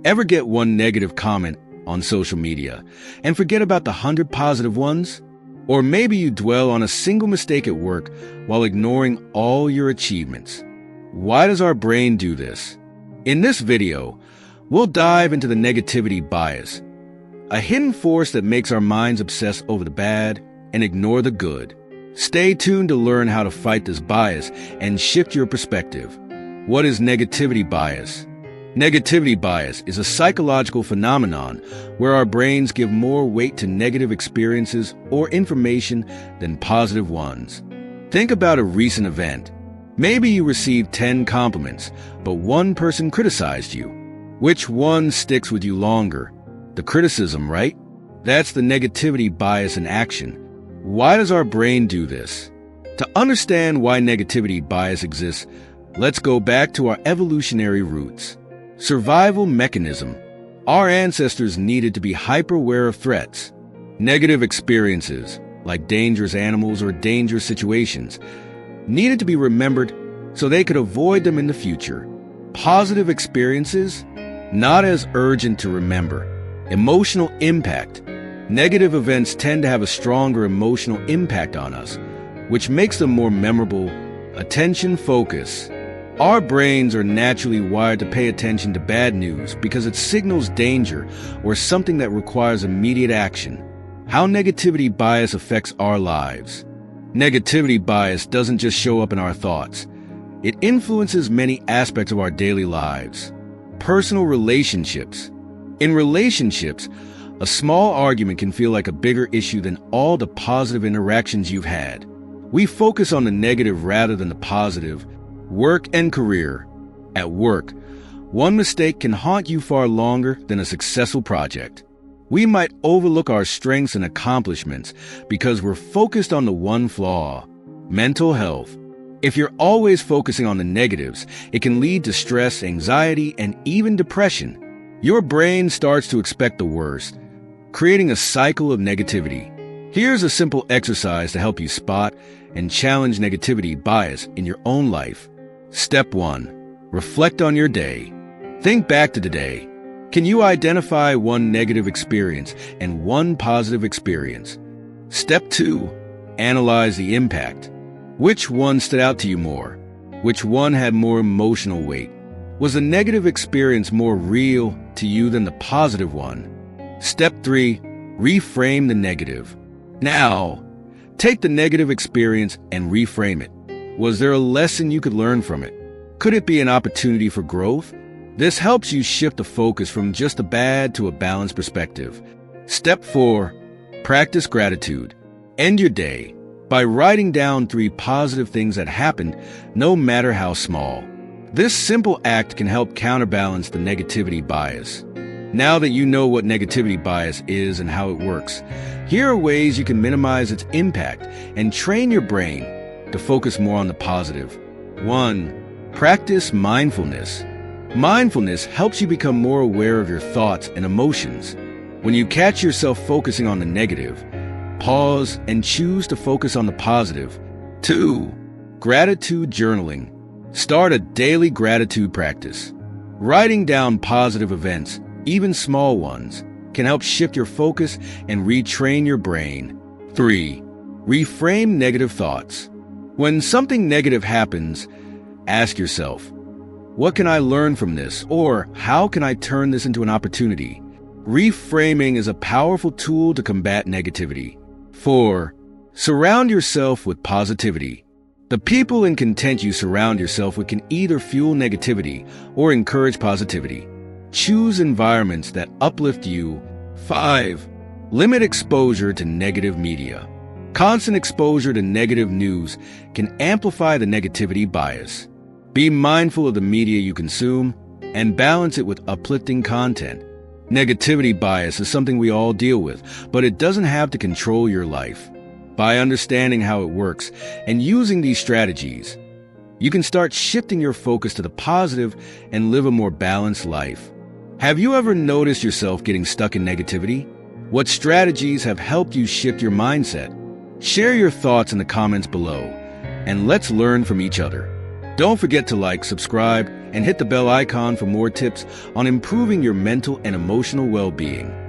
Ever get one negative comment on social media and forget about the 100 positive ones? Or maybe you dwell on a single mistake at work while ignoring all your achievements. Why does our brain do this? In this video, we'll dive into the negativity bias, a hidden force that makes our minds obsess over the bad and ignore the good. Stay tuned to learn how to fight this bias and shift your perspective. What is negativity bias? Negativity bias is a psychological phenomenon where our brains give more weight to negative experiences or information than positive ones. Think about a recent event. Maybe you received 10 compliments, but one person criticized you. Which one sticks with you longer? The criticism, right? That's the negativity bias in action. Why does our brain do this? To understand why negativity bias exists, let's go back to our evolutionary roots. Survival mechanism. Our ancestors needed to be hyper-aware of threats. Negative experiences, like dangerous animals or dangerous situations, needed to be remembered so they could avoid them in the future. Positive experiences, not as urgent to remember. Emotional impact. Negative events tend to have a stronger emotional impact on us, which makes them more memorable. Attention focus. Our brains are naturally wired to pay attention to bad news because it signals danger or something that requires immediate action. How negativity bias affects our lives. Negativity bias doesn't just show up in our thoughts. It influences many aspects of our daily lives. Personal relationships. In relationships, a small argument can feel like a bigger issue than all the positive interactions you've had. We focus on the negative rather than the positive. Work and career. At work, one mistake can haunt you far longer than a successful project. We might overlook our strengths and accomplishments because we're focused on the one flaw. Mental health. If you're always focusing on the negatives, it can lead to stress, anxiety, and even depression. Your brain starts to expect the worst, creating a cycle of negativity. Here's a simple exercise to help you spot and challenge negativity bias in your own life. Step 1. Reflect on your day. Think back to the day. Can you identify one negative experience and one positive experience? Step 2. Analyze the impact. Which one stood out to you more? Which one had more emotional weight? Was the negative experience more real to you than the positive one? Step 3. Reframe the negative. Now, take the negative experience and reframe it. Was there a lesson you could learn from it? Could it be an opportunity for growth? This helps you shift the focus from just the bad to a balanced perspective. Step 4. Practice gratitude. End your day by writing down 3 positive things that happened, no matter how small. This simple act can help counterbalance the negativity bias. Now that you know what negativity bias is and how it works, here are ways you can minimize its impact and train your brain to focus more on the positive. 1. Practice mindfulness. Mindfulness helps you become more aware of your thoughts and emotions. When you catch yourself focusing on the negative, pause and choose to focus on the positive. 2. Gratitude journaling. Start a daily gratitude practice. Writing down positive events, even small ones, can help shift your focus and retrain your brain. 3. Reframe negative thoughts. When something negative happens, ask yourself, what can I learn from this? Or how can I turn this into an opportunity? Reframing is a powerful tool to combat negativity. 4. Surround yourself with positivity. The people and content you surround yourself with can either fuel negativity or encourage positivity. Choose environments that uplift you. 5. Limit exposure to negative media. Constant exposure to negative news can amplify the negativity bias. Be mindful of the media you consume and balance it with uplifting content. Negativity bias is something we all deal with, but it doesn't have to control your life. By understanding how it works and using these strategies, you can start shifting your focus to the positive and live a more balanced life. Have you ever noticed yourself getting stuck in negativity? What strategies have helped you shift your mindset? Share your thoughts in the comments below, and let's learn from each other. Don't forget to like, subscribe, and hit the bell icon for more tips on improving your mental and emotional well-being.